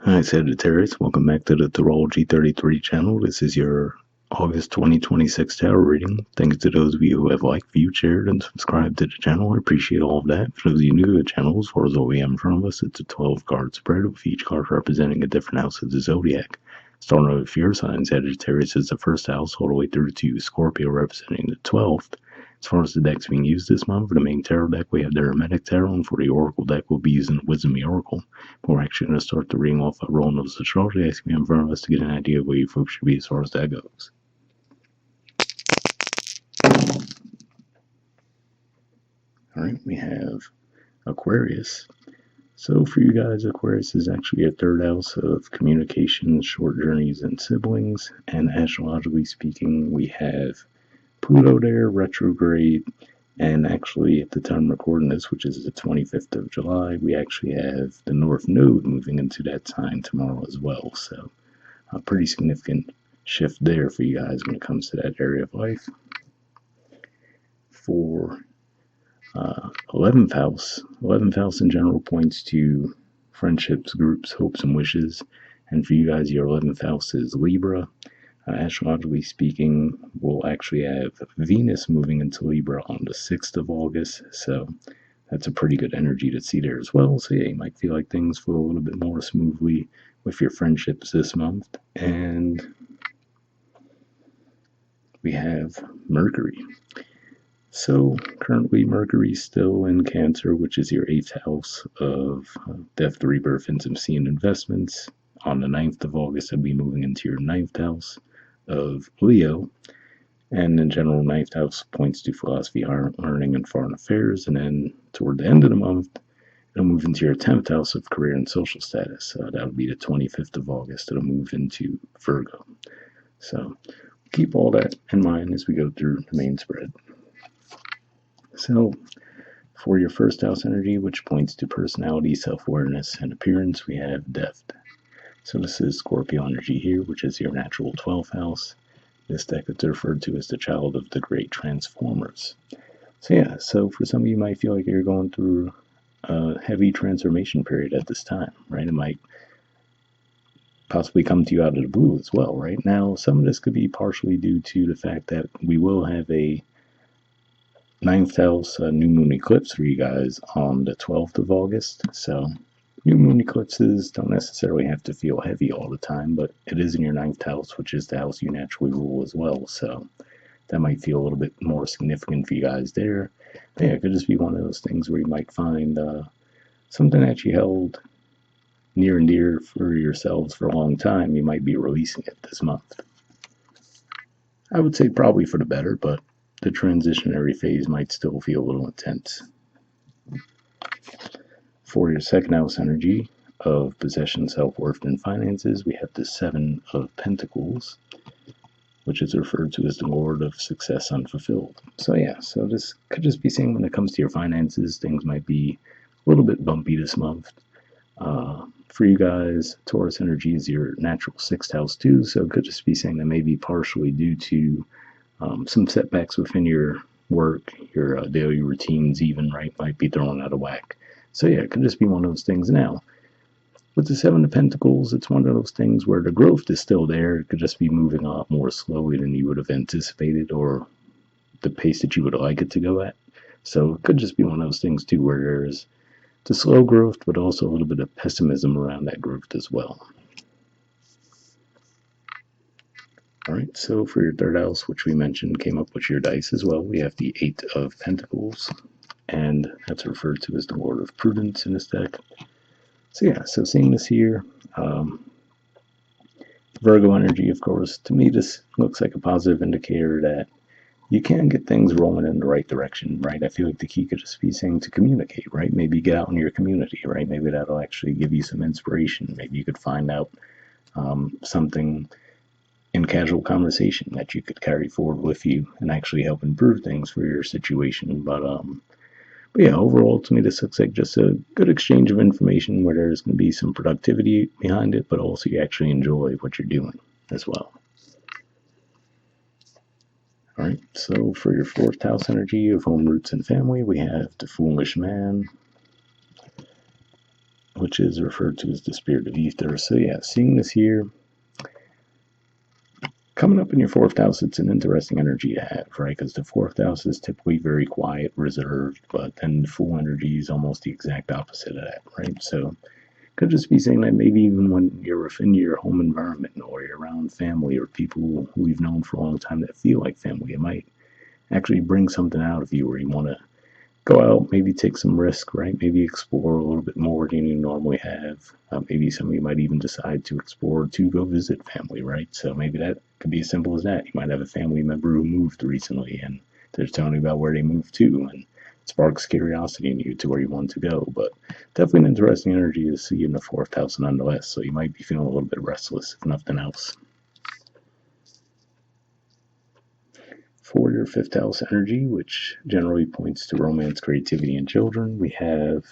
Hi, Sagittarius. Welcome back to the Astrology 33 channel. This is your August 2026 tarot reading. Thanks to those of you who have liked, viewed, shared, and subscribed to the channel. I appreciate all of that. For those of you new to the channel, as far as what we have in front of us, it's a 12-card spread with each card representing a different house of the zodiac. Starting with your sign, Sagittarius is the first house, all the way through to Scorpio representing the 12th. As far as the decks being used this month, for the main tarot deck, we have the Hermetic tarot, and for the Oracle deck, we'll be using the Wisdom Oracle. We're actually going to start the reading off by rolling those astrology decks in front of us to get an idea of where you folks should be as far as that goes. Alright, we have Aquarius. So for you guys, Aquarius is actually a third house of communication, short journeys, and siblings. And astrologically speaking, we have Pluto there, retrograde, and actually at the time I'm recording this, which is the 25th of July, we actually have the North Node moving into that sign tomorrow as well. So a pretty significant shift there for you guys when it comes to that area of life. For 11th house in general points to friendships, groups, hopes, and wishes. And for you guys, your 11th house is Libra. Astrologically speaking, we'll actually have Venus moving into Libra on the 6th of August. So that's a pretty good energy to see there as well. So yeah, you might feel like things flow a little bit more smoothly with your friendships this month. And we have Mercury. So currently Mercury's still in Cancer, which is your 8th house of death, rebirth, intimacy, and investments. On the 9th of August, it'll be moving into your 9th house of Leo. And in general, 9th house points to philosophy, learning, and foreign affairs. And then toward the end of the month, it'll move into your 10th house of career and social status. That'll be the 25th of August. It'll move into Virgo. So keep all that in mind as we go through the main spread. So for your first house energy, which points to personality, self-awareness, and appearance, we have Depth. So this is Scorpio energy here, which is your natural 12th house. This deck is referred to as the child of the great transformers. So yeah, so for some of you might feel like you're going through a heavy transformation period at this time, right? It might possibly come to you out of the blue as well, right? Now, some of this could be partially due to the fact that we will have a 9th house new moon eclipse for you guys on the 12th of August. So new moon eclipses don't necessarily have to feel heavy all the time, but it is in your 9th house, which is the house you naturally rule as well. So that might feel a little bit more significant for you guys there. But yeah, it could just be one of those things where you might find something that you held near and dear for yourselves for a long time. You might be releasing it this month. I would say probably for the better, but the transitionary phase might still feel a little intense. For your second house energy of possession, self-worth, and finances, we have the 7 of Pentacles, which is referred to as the Lord of Success Unfulfilled. So yeah, so this could just be saying when it comes to your finances, things might be a little bit bumpy this month. For you guys, Taurus energy is your natural 6th house too, so it could just be saying that maybe partially due to some setbacks within your work, your daily routines even, right, might be thrown out of whack. So yeah, it could just be one of those things. Now, with the 7 of Pentacles, it's one of those things where the growth is still there. It could just be moving a lot more slowly than you would have anticipated or the pace that you would like it to go at. So it could just be one of those things too where there's the slow growth, but also a little bit of pessimism around that growth as well. All right, so for your third house, which we mentioned came up with your dice as well, we have the 8 of Pentacles, and that's referred to as the Lord of Prudence in this deck. So yeah, so seeing this here, Virgo energy, of course, to me this looks like a positive indicator that you can get things rolling in the right direction, right? I feel like the key could just be saying to communicate, right? Maybe get out in your community, right? Maybe that'll actually give you some inspiration. Maybe you could find out something in casual conversation that you could carry forward with you and actually help improve things for your situation. But yeah, overall, to me, this looks like just a good exchange of information where there's going to be some productivity behind it, but also you actually enjoy what you're doing as well. All right, so for your 4th house energy of home, roots, and family, we have the Foolish Man, which is referred to as the spirit of ether. So yeah, seeing this here, coming up in your fourth house, it's an interesting energy to have, right? Because the fourth house is typically very quiet, reserved, but then the Fool energy is almost the exact opposite of that, right? So could just be saying that maybe even when you're within your home environment or you're around family or people who you've known for a long time that feel like family, it might actually bring something out of you where you want to go out, maybe take some risk, right? Maybe explore a little bit more than you normally have. Maybe some of you might even decide to explore to go visit family, right? So maybe that could be as simple as that. You might have a family member who moved recently and they're telling you about where they moved to, and it sparks curiosity in you to where you want to go. But definitely an interesting energy to see in the fourth house nonetheless. So you might be feeling a little bit restless, if nothing else. For your fifth house energy, which generally points to romance, creativity, and children, we have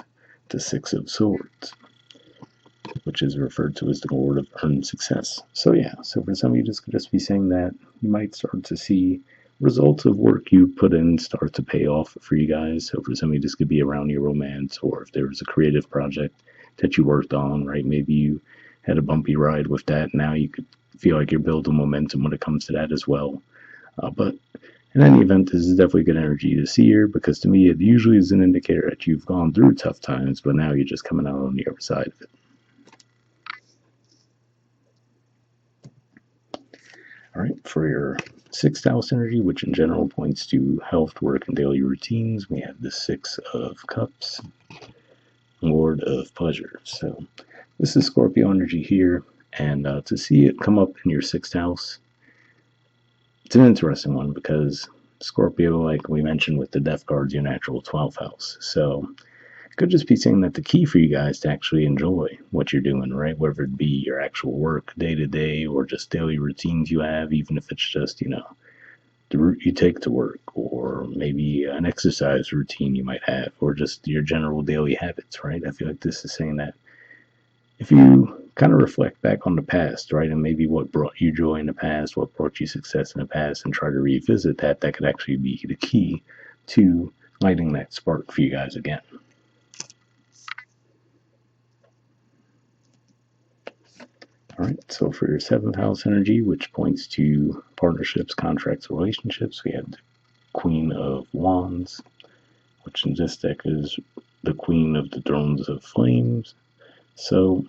the Six of Swords, which is referred to as the Lord of Earned Success. So yeah, so for some of you, this could just be saying that you might start to see results of work you put in start to pay off for you guys. So for some of you, this could be around your romance, or if there was a creative project that you worked on, right? Maybe you had a bumpy ride with that. Now you could feel like you're building momentum when it comes to that as well. But in any event, this is definitely good energy to see here, because to me, it usually is an indicator that you've gone through tough times, but now you're just coming out on the other side of it. All right, for your sixth house energy, which in general points to health, work, and daily routines, we have the Six of Cups, Lord of Pleasure. So this is Scorpio energy here, and to see it come up in your sixth house, it's an interesting one because Scorpio, like we mentioned with the death cards, your natural 12th house. So it could just be saying that the key for you guys to actually enjoy what you're doing, right? Whether it be your actual work day to day or just daily routines you have, even if it's just, the route you take to work, or maybe an exercise routine you might have, or just your general daily habits, right? I feel like this is saying that if you kind of reflect back on the past, right, and maybe what brought you joy in the past, what brought you success in the past, and try to revisit that, that could actually be the key to lighting that spark for you guys again. All right, so for your seventh house energy, which points to partnerships, contracts, relationships, we have the Queen of Wands, which in this deck is the Queen of the Thrones of Flames. So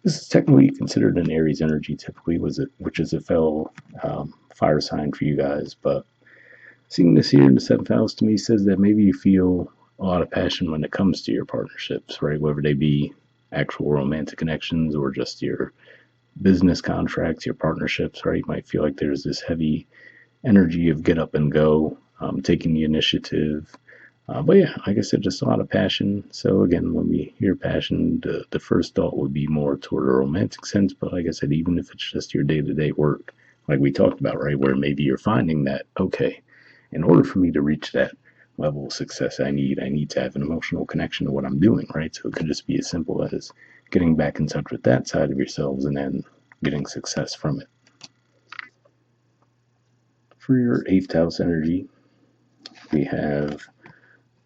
this is technically considered an Aries energy, typically, which is a fellow fire sign for you guys. But seeing this here in the seventh house to me says that maybe you feel a lot of passion when it comes to your partnerships, right? Whether they be actual romantic connections or just your business contracts, your partnerships, right? You might feel like there's this heavy energy of get up and go, taking the initiative. But yeah, like I said, just a lot of passion. So again, when we hear passion, the first thought would be more toward a romantic sense. But like I said, even if it's just your day-to-day work, like we talked about, right, where maybe you're finding that, okay, in order for me to reach that level of success I need to have an emotional connection to what I'm doing, right? So it could just be as simple as getting back in touch with that side of yourselves and then getting success from it. For your eighth house energy, we have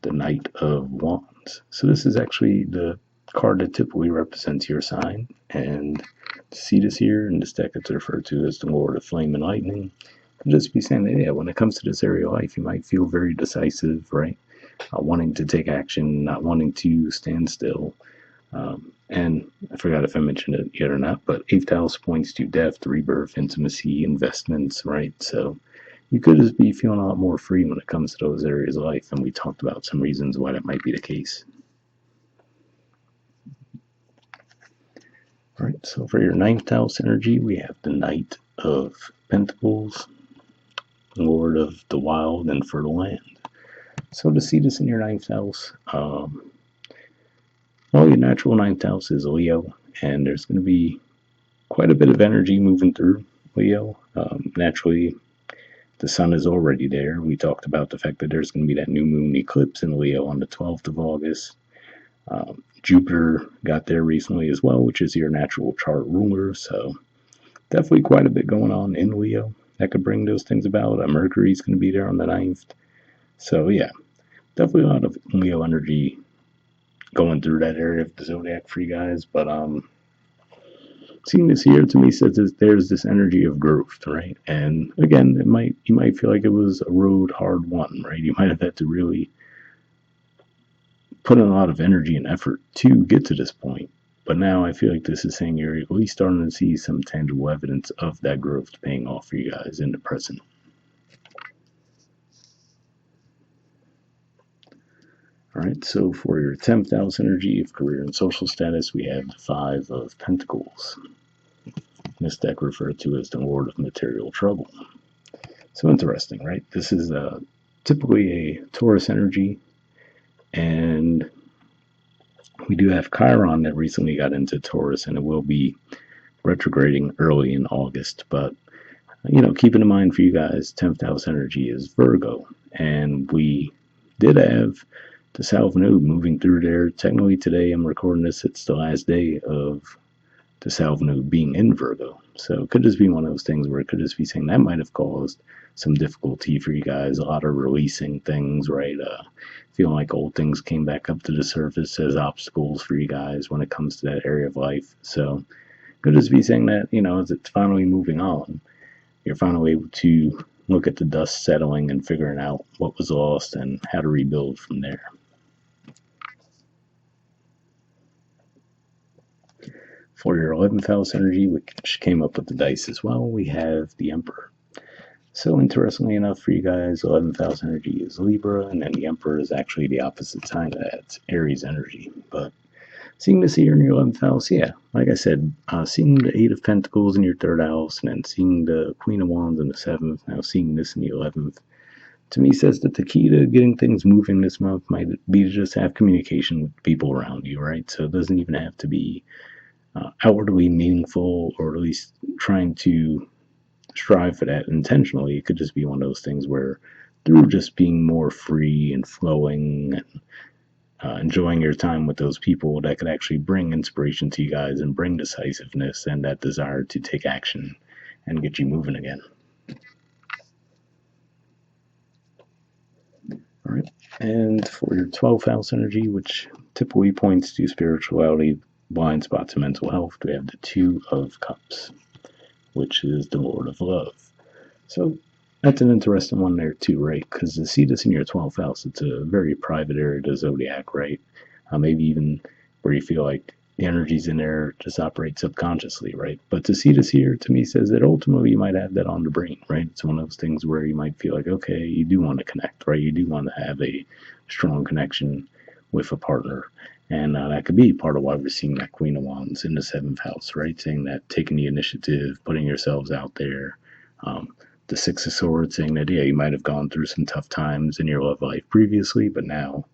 the Knight of Wands. So this is actually the card that typically represents your sign. And to see this here in this deck, it's referred to as the Lord of Flame and Lightning. Could just be saying that, yeah, when it comes to this area of life, you might feel very decisive, right? Wanting to take action, not wanting to stand still. And I forgot if I mentioned it yet or not, but eighth house points to death, rebirth, intimacy, investments, right? So you could just be feeling a lot more free when it comes to those areas of life, and we talked about some reasons why that might be the case. All right, so for your ninth house energy, we have the Knight of Pentacles, Lord of the Wild and Fertile Land. So to see this in your ninth house, well, your natural ninth house is Leo, and there's going to be quite a bit of energy moving through Leo. Naturally, the sun is already there. We talked about the fact that there's going to be that new moon eclipse in Leo on the 12th of August. Jupiter got there recently as well, which is your natural chart ruler. So definitely quite a bit going on in Leo that could bring those things about. Mercury's going to be there on the 9th. So yeah, definitely a lot of Leo energy going through that area of the zodiac for you guys, but seeing this here to me says that there's this energy of growth, right? And again, you might feel like it was a road hard won, right? You might have had to really put in a lot of energy and effort to get to this point. But now I feel like this is saying you're at least starting to see some tangible evidence of that growth paying off for you guys in the present. All right, so for your 10th house energy of career and social status, we have the Five of Pentacles. This deck referred to as the Lord of Material Trouble. So interesting, right? This is typically a Taurus energy, and we do have Chiron that recently got into Taurus, and it will be retrograding early in August. But keeping in mind for you guys, 10th house energy is Virgo, and we did have the South Node moving through there. Technically, today I'm recording this, it's the last day of the South Node being in Virgo. So it could just be one of those things where it could just be saying that might have caused some difficulty for you guys, a lot of releasing things, right? Feeling like old things came back up to the surface as obstacles for you guys when it comes to that area of life. So it could just be saying that, as it's finally moving on, you're finally able to look at the dust settling and figuring out what was lost and how to rebuild from there. For your 11th house energy, which came up with the dice as well, we have the Emperor. So interestingly enough for you guys, 11th house energy is Libra, and then the Emperor is actually the opposite sign of that. It's Aries energy. But seeing this here in your 11th house, yeah, like I said, seeing the Eight of Pentacles in your 3rd house, and then seeing the Queen of Wands in the 7th, now seeing this in the 11th, to me says that the key to getting things moving this month might be to just have communication with people around you, right? So it doesn't even have to be outwardly meaningful, or at least trying to strive for that intentionally. It could just be one of those things where through just being more free and flowing and enjoying your time with those people, that could actually bring inspiration to you guys and bring decisiveness and that desire to take action and get you moving again. All right. And for your 12th house energy, which typically points to spirituality, blind spots, and mental health, we have the Two of Cups, which is the Lord of Love. So that's an interesting one there too, right? Because to see this in your 12th house, it's a very private area of the zodiac, right? Maybe even where you feel like the energies in there just operate subconsciously, right? But to see this here, to me, says that ultimately you might have that on the brain, right? It's one of those things where you might feel like, okay, you do want to connect, right? You do want to have a strong connection with a partner. And that could be part of why we're seeing that Queen of Wands in the 7th house, right? Saying that taking the initiative, putting yourselves out there. The Six of Swords saying that, yeah, you might have gone through some tough times in your love life previously, but now,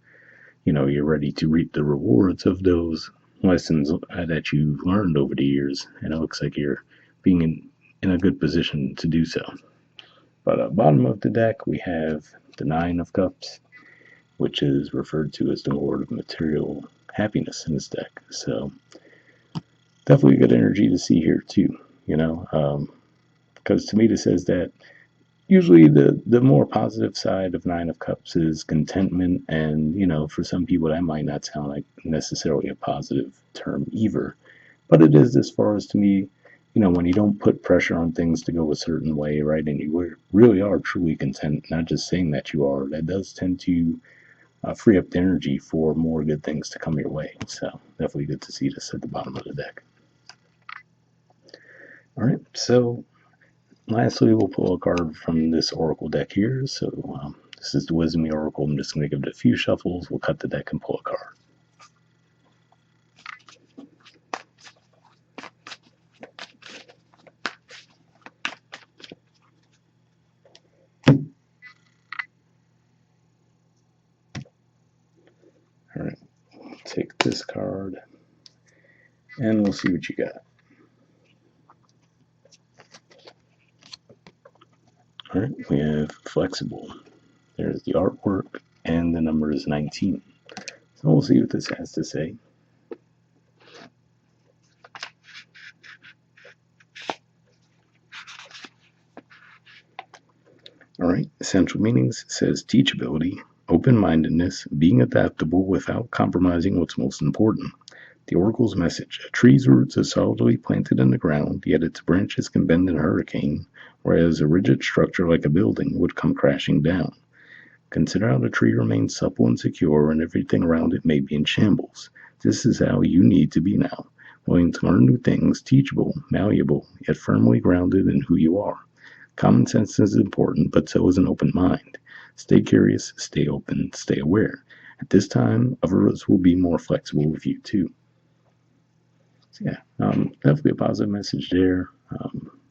you're ready to reap the rewards of those lessons that you've learned over the years. And it looks like you're being in a good position to do so. But bottom of the deck, we have the Nine of Cups, which is referred to as the Lord of Material Happiness in this deck. So definitely good energy to see here too, because to me this says that usually the more positive side of Nine of Cups is contentment, and for some people that might not sound like necessarily a positive term either, but it is as far as to me, when you don't put pressure on things to go a certain way, right, and you really are truly content, not just saying that you are, that does tend to free up the energy for more good things to come your way. So definitely good to see this at the bottom of the deck. All right, so lastly, we'll pull a card from this Oracle deck here. So this is the Wisdom Oracle. I'm just going to give it a few shuffles. We'll cut the deck and pull a card. All right, take this card, and we'll see what you got. All right, we have Flexible. There's the artwork, and the number is 19. So we'll see what this has to say. All right, essential meanings says teachability, open-mindedness, being adaptable without compromising what's most important. The oracle's message: a tree's roots are solidly planted in the ground, yet its branches can bend in a hurricane, whereas a rigid structure like a building would come crashing down. Consider how the tree remains supple and secure and everything around it may be in shambles. This is how you need to be now, willing to learn new things, teachable, malleable, yet firmly grounded in who you are. Common sense is important, but so is an open mind. Stay curious, stay open, stay aware. At this time, others will be more flexible with you too. So yeah, definitely a positive message there.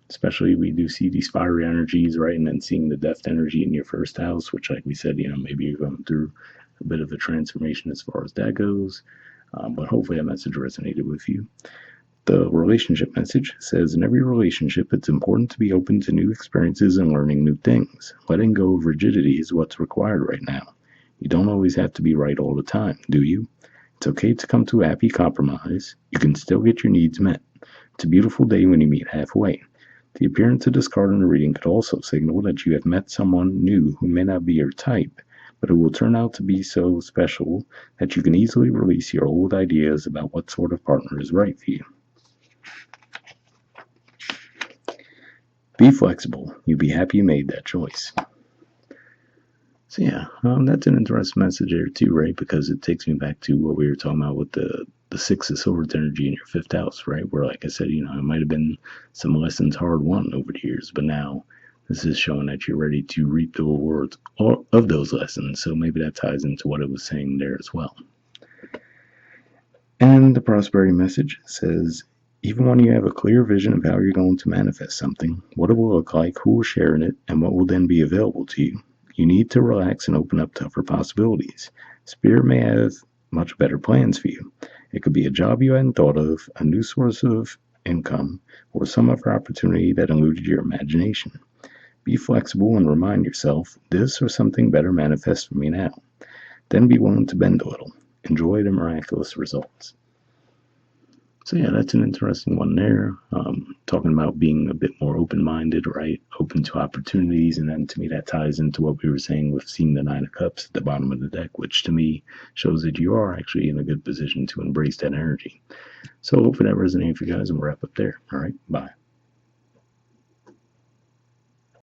Especially we do see these fiery energies, right? And then seeing the death energy in your first house, which, like we said, maybe you're going through a bit of a transformation as far as that goes. But hopefully that message resonated with you. The relationship message says, in every relationship, it's important to be open to new experiences and learning new things. Letting go of rigidity is what's required right now. You don't always have to be right all the time, do you? It's okay to come to a happy compromise. You can still get your needs met. It's a beautiful day when you meet halfway. The appearance of this card in a reading could also signal that you have met someone new who may not be your type, but who will turn out to be so special that you can easily release your old ideas about what sort of partner is right for you. Be flexible. You'll be happy you made that choice. So yeah, that's an interesting message there too, right? Because it takes me back to what we were talking about with the Six of Swords energy in your fifth house, right? Where, like I said, it might have been some lessons hard won over the years, but now this is showing that you're ready to reap the rewards of those lessons. So maybe that ties into what it was saying there as well. And the prosperity message says, even when you have a clear vision of how you're going to manifest something, what it will look like, who will share in it, and what will then be available to you, you need to relax and open up tougher possibilities. Spirit may have much better plans for you. It could be a job you hadn't thought of, a new source of income, or some other opportunity that eluded your imagination. Be flexible and remind yourself, this or something better manifests for me now. Then be willing to bend a little. Enjoy the miraculous results. So yeah, that's an interesting one there. Talking about being a bit more open-minded, right? Open to opportunities. And then to me, that ties into what we were saying with seeing the Nine of Cups at the bottom of the deck, which to me shows that you are actually in a good position to embrace that energy. So hopefully that resonates for you guys, and we'll wrap up there. All right, bye.